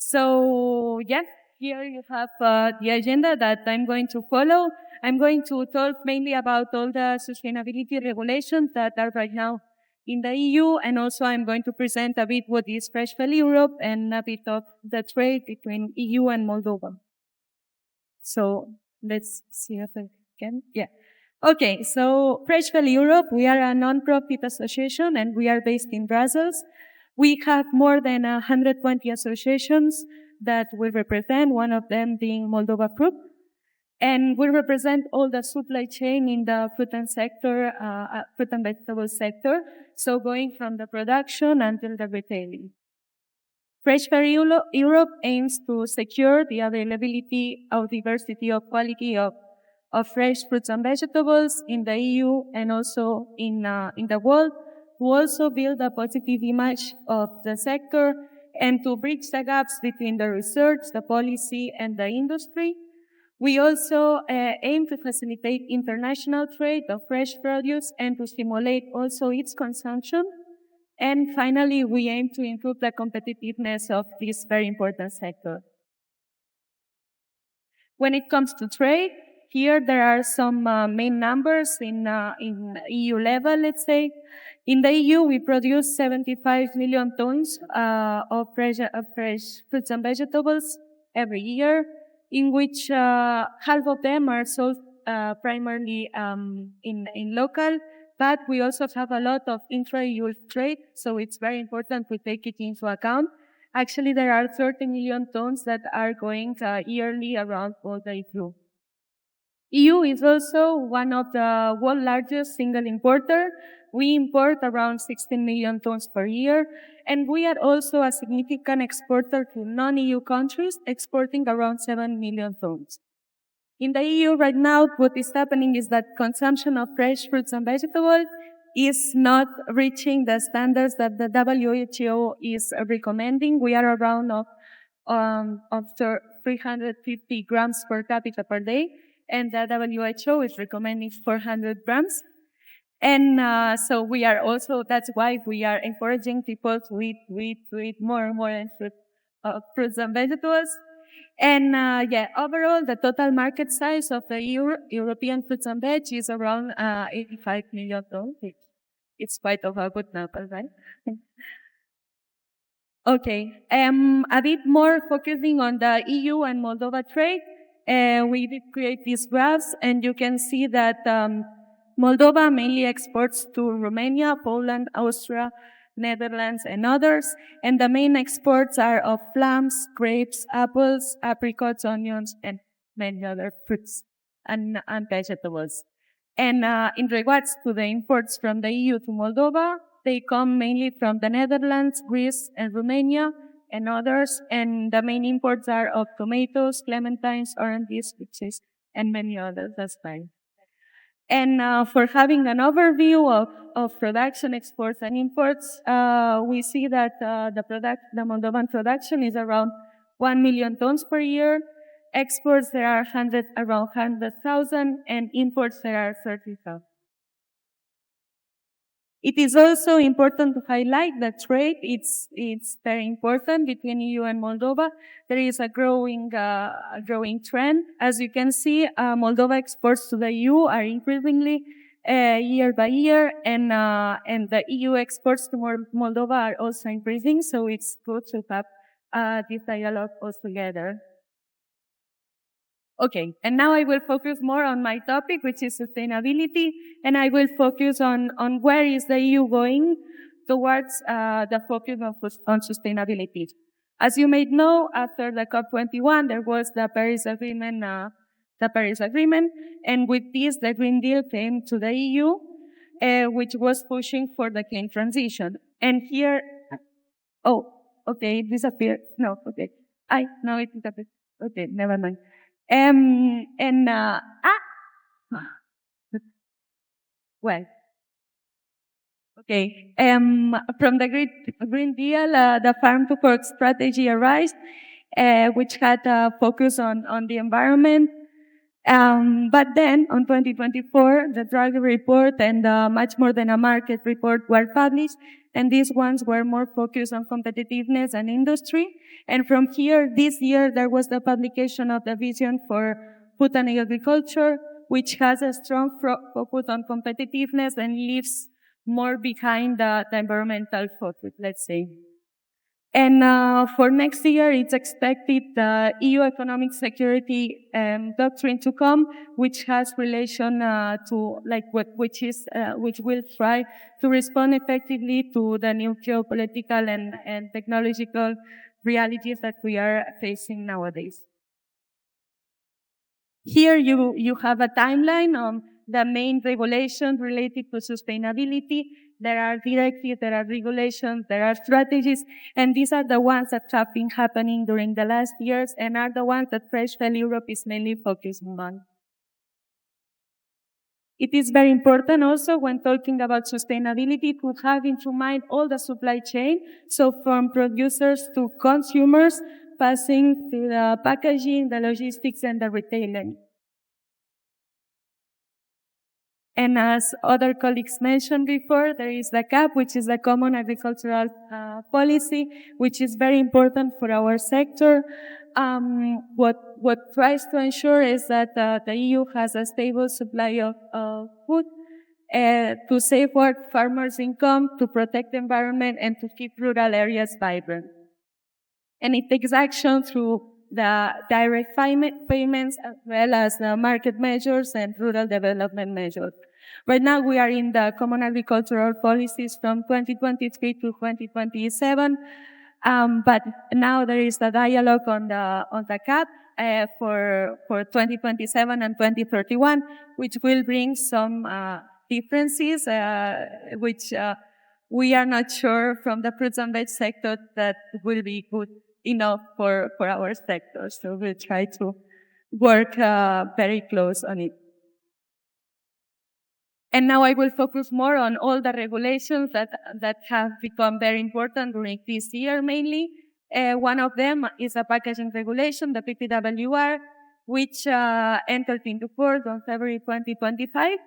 So, yeah, here you have the agenda that I'm going to follow. I'm going to talk mainly about all the sustainability regulations that are right now in the EU, and also I'm going to present a bit what is Freshfel Europe and a bit of the trade between EU and Moldova. So let's see if I can. Yeah. Okay, so Freshfel Europe, we are a non-profit association and we are based in Brussels. We have more than 120 associations that we represent, one of them being Moldova Group. And we represent all the supply chain in the fruit and fruit and vegetable sector. So going from the production until the retailing. Freshfel Europe aims to secure the availability of diversity of quality of fresh fruits and vegetables in the EU and also in the world, to also build a positive image of the sector and to bridge the gaps between the research, the policy, and the industry. We also aim to facilitate international trade of fresh produce and to stimulate also its consumption. And finally, we aim to improve the competitiveness of this very important sector. When it comes to trade, here there are some main numbers in EU level, let's say. In the EU, we produce 75 million tons of fresh fruits and vegetables every year, in which half of them are sold primarily in local, but we also have a lot of intra-EU trade, so it's very important to take it into account. Actually, there are 30 million tons that are going yearly around all the EU. EU is also one of the world's largest single importer. We import around 16 million tons per year, and we are also a significant exporter to non-EU countries, exporting around 7 million tons. In the EU right now, what is happening is that consumption of fresh fruits and vegetables is not reaching the standards that the WHO is recommending. We are around of 350 grams per capita per day, and the WHO is recommending 400 grams. And so we are also, that's why we are encouraging people to eat more and more fruits and vegetables. And overall, the total market size of the European fruits and veg is around 85 million tons. It's quite of a good number, right? Okay, a bit more focusing on the EU and Moldova trade. We did create these graphs, and you can see that Moldova mainly exports to Romania, Poland, Austria, Netherlands, and others. And the main exports are of plums, grapes, apples, apricots, onions, and many other fruits and vegetables. And in regards to the imports from the EU to Moldova, they come mainly from the Netherlands, Greece, and Romania, and others. And the main imports are of tomatoes, clementines, oranges, peaches, and many others as well. And for having an overview of production, exports, and imports, we see that the Moldovan production is around 1 million tons per year. Exports, there are around 100,000, and imports, there are 30,000. It is also important to highlight that trade, it's very important between EU and Moldova. There is a growing trend. As you can see, Moldova exports to the EU are increasingly year by year, and the EU exports to Moldova are also increasing, so it's good to have this dialogue all together. Okay, and now I will focus more on my topic, which is sustainability, and I will focus on where is the EU going towards the focus on sustainability. As you may know, after the COP21, there was the Paris Agreement, and with this, the Green Deal came to the EU, which was pushing for the clean transition. And here, oh, okay, it disappeared. No, okay. No, it disappeared. Okay, never mind. Well, okay. From the Green Deal, the Farm to Fork strategy arose, which had a focus on the environment. But then, on 2024, the Draghi report and Much More Than a Market report were published, and these ones were more focused on competitiveness and industry. And from here, this year, there was the publication of the vision for food and agriculture, which has a strong focus on competitiveness and leaves more behind the environmental focus, let's say. And for next year, it's expected the EU economic security doctrine to come, which has relation to which will try to respond effectively to the new geopolitical and technological realities that we are facing nowadays. Here you have a timeline on the main regulations related to sustainability. There are directives, there are regulations, there are strategies, and these are the ones that have been happening during the last years and are the ones that Freshfel Europe is mainly focusing on. It is very important also when talking about sustainability to have into mind all the supply chain, so from producers to consumers, passing to the packaging, the logistics, and the retailing. And as other colleagues mentioned before, there is the CAP, which is the Common Agricultural Policy, which is very important for our sector. What tries to ensure is that the EU has a stable supply of food to safeguard farmers' income, to protect the environment, and to keep rural areas vibrant. And it takes action through the direct payments as well as the market measures and rural development measures. Right now we are in the Common Agricultural Policies from 2023 to 2027, but now there is a dialogue on the CAP for 2027 and 2031, which will bring some differences, which we are not sure from the fruits and veg sector that will be good enough for our sector. So we'll try to work very close on it. And now I will focus more on all the regulations that have become very important during this year mainly. One of them is a packaging regulation, the PPWR, which entered into force on February 2025.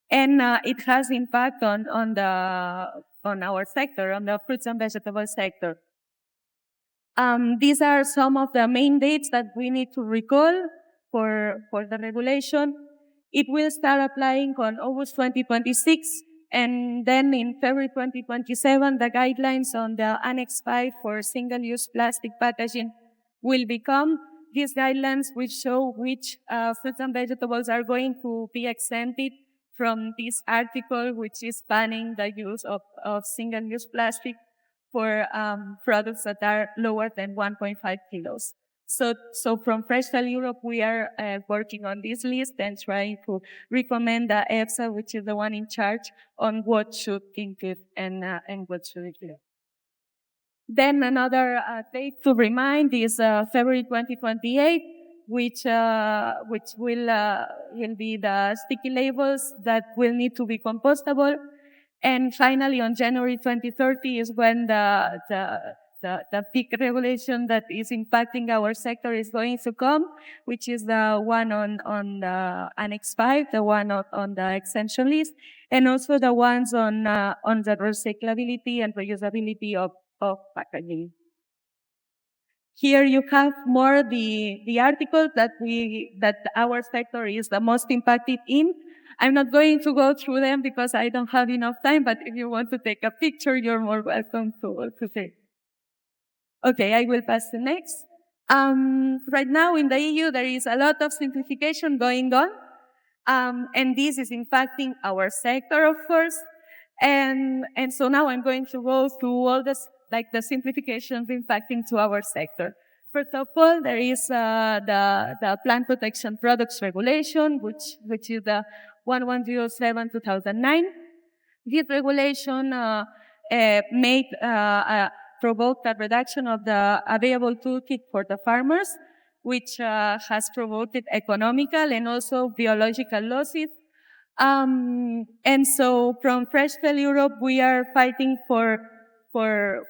And it has impact on our sector, on the fruits and vegetable sector. These are some of the main dates that we need to recall for the regulation. It will start applying on August 2026, and then in February 2027, the guidelines on the Annex 5 for single-use plastic packaging will become. These guidelines will show which fruits and vegetables are going to be exempted from this article, which is banning the use of single-use plastic for products that are lower than 1.5 kilos. So from Freshfel Europe, we are working on this list and trying to recommend the EFSA, which is the one in charge, on what should include and what should include. Then another date to remind is February 2028, which will be the sticky labels that will need to be compostable. And finally, on January 2030 is when the big regulation that is impacting our sector is going to come, which is the one on the Annex 5, the one on the exemption list, and also the ones on the recyclability and reusability of packaging. Here you have more the articles that our sector is the most impacted in. I'm not going to go through them because I don't have enough time, but if you want to take a picture, you're more welcome to take. Okay, I will pass the next. Right now in the EU, there is a lot of simplification going on, and this is impacting our sector, of course. And so now I'm going to go through all this, like the simplifications impacting to our sector. First of all, there is the Plant Protection Products Regulation, which is the 1107/2009. This regulation provoked a reduction of the available toolkit for the farmers, which has provoked economical and also biological losses. And so from Freshfel Europe, we are fighting for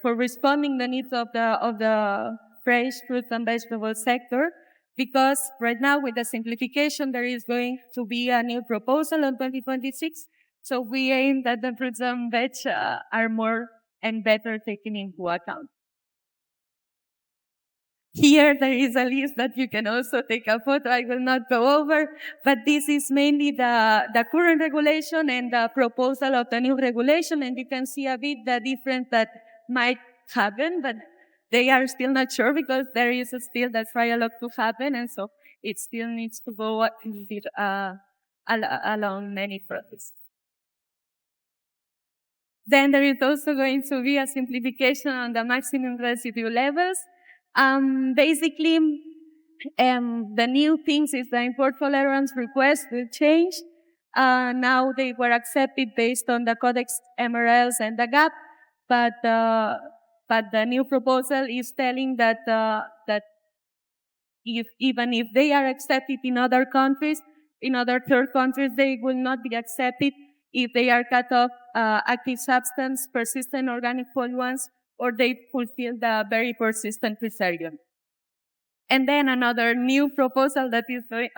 responding the needs of the fresh fruits and vegetable sector, because right now with the simplification, there is going to be a new proposal on 2026. So we aim that the fruits and veg are more and better taken into account. Here there is a list that you can also take a photo. I will not go over, but this is mainly the current regulation and the proposal of the new regulation, and you can see a bit the difference that might happen, but they are still not sure because there is still the trialogue to happen, and so it still needs to go along many processes. Then there is also going to be a simplification on the maximum residue levels. Basically, the new things is the import tolerance request will change. Now they were accepted based on the Codex MRLs and the GAP, but the new proposal is telling that even if they are accepted in other countries, in other third countries, they will not be accepted if they are cut off active substance, persistent organic polluants, or they fulfill the very persistent criterion. And then another new proposal that is going,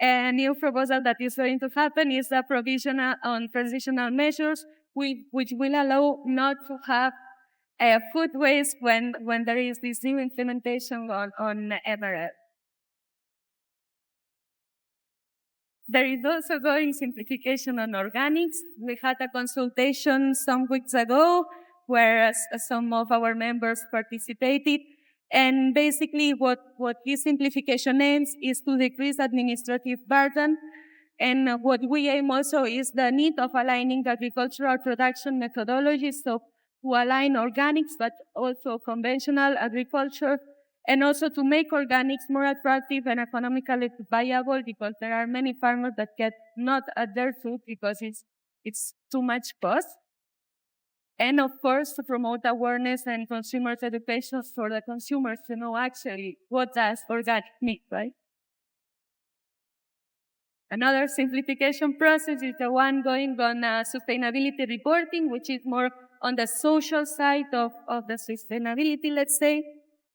a new proposal that is going to happen is a provision on transitional measures, which will allow not to have food waste when there is this new implementation on MRL. There is also going simplification on organics. We had a consultation some weeks ago where some of our members participated. And basically what this simplification aims is to decrease administrative burden. And what we aim also is the need of aligning agricultural production methodologies, so to align organics, but also conventional agriculture, and also to make organics more attractive and economically viable, because there are many farmers that get not at their food because it's too much cost. And of course, to promote awareness and consumers' education for the consumers to know actually what does organic mean, right? Another simplification process is the one going on sustainability reporting, which is more on the social side of the sustainability, let's say.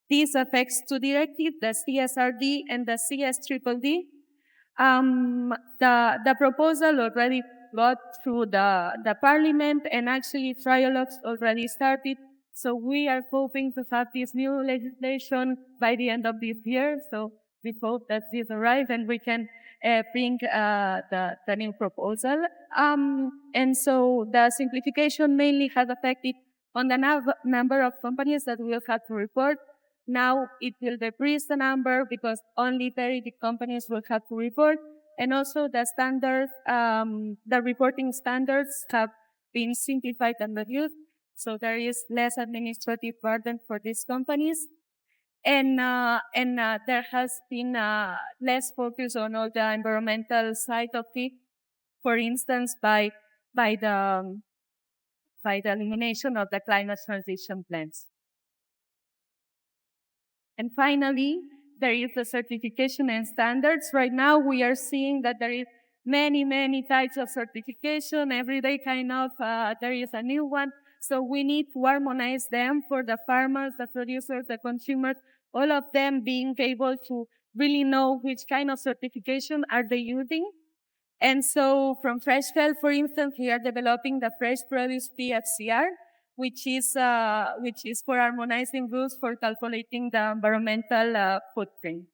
This affects two directives, the CSRD and the CSDDD. The proposal already got through the parliament, and actually trialogues already started. So we are hoping to have this new legislation by the end of this year. So we hope that this arrives and we can bring the new proposal. And so the simplification mainly has affected on the number of companies that will have to report. Now it will decrease the number because only very big companies will have to report. And also the standards, the reporting standards have been simplified and reduced. So there is less administrative burden for these companies. And there has been less focus on all the environmental side of it. For instance, by the elimination of the climate transition plans. And finally, there is the certification and standards. Right now, we are seeing that there is many types of certification. Every day, there is a new one. So we need to harmonize them for the farmers, the producers, the consumers, all of them being able to really know which kind of certification are they using. And so from Freshfel, for instance, we are developing the Fresh Produce PFCR, which is for harmonizing rules for calculating the environmental footprint.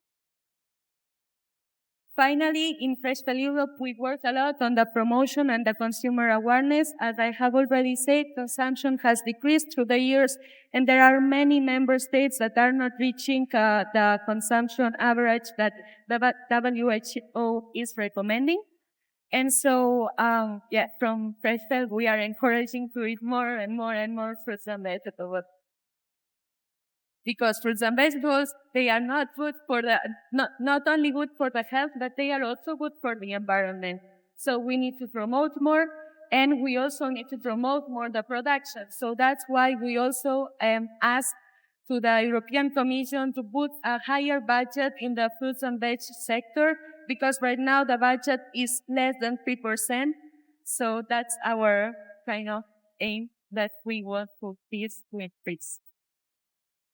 Finally, in Freshfel Europe, we work a lot on the promotion and the consumer awareness. As I have already said, consumption has decreased through the years, and there are many member states that are not reaching the consumption average that the WHO is recommending. And so, from Freshfel, we are encouraging to eat more and more fruits and vegetables. Because fruits and vegetables, they are not good for not only good for the health, but they are also good for the environment. So we need to promote more, and we also need to promote more the production. So that's why we also asked to the European Commission to put a higher budget in the fruits and veg sector, because right now the budget is less than 3%. So that's our kind of aim that we want to this to increase.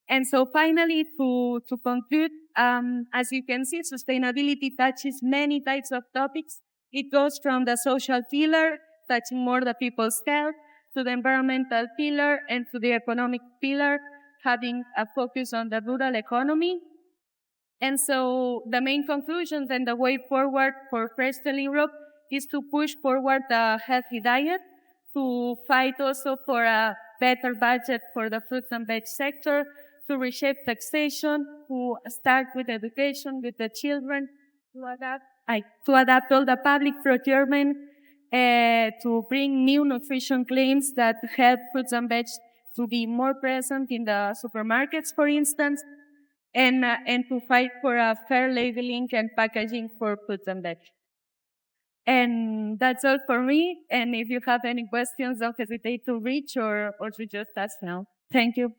And so finally, to conclude, as you can see, sustainability touches many types of topics. It goes from the social pillar, touching more the people's health, to the environmental pillar, and to the economic pillar, having a focus on the rural economy. And so the main conclusions and the way forward for Freshfel Europe is to push forward a healthy diet, to fight also for a better budget for the fruits and veg sector, to reshape taxation, to start with education with the children, to adapt all the public procurement, to bring new nutrition claims that help fruits and veg to be more present in the supermarkets, for instance, and to fight for a fair labeling and packaging for fruits and veg. And that's all for me. And if you have any questions, don't hesitate to reach or to just ask now. Thank you.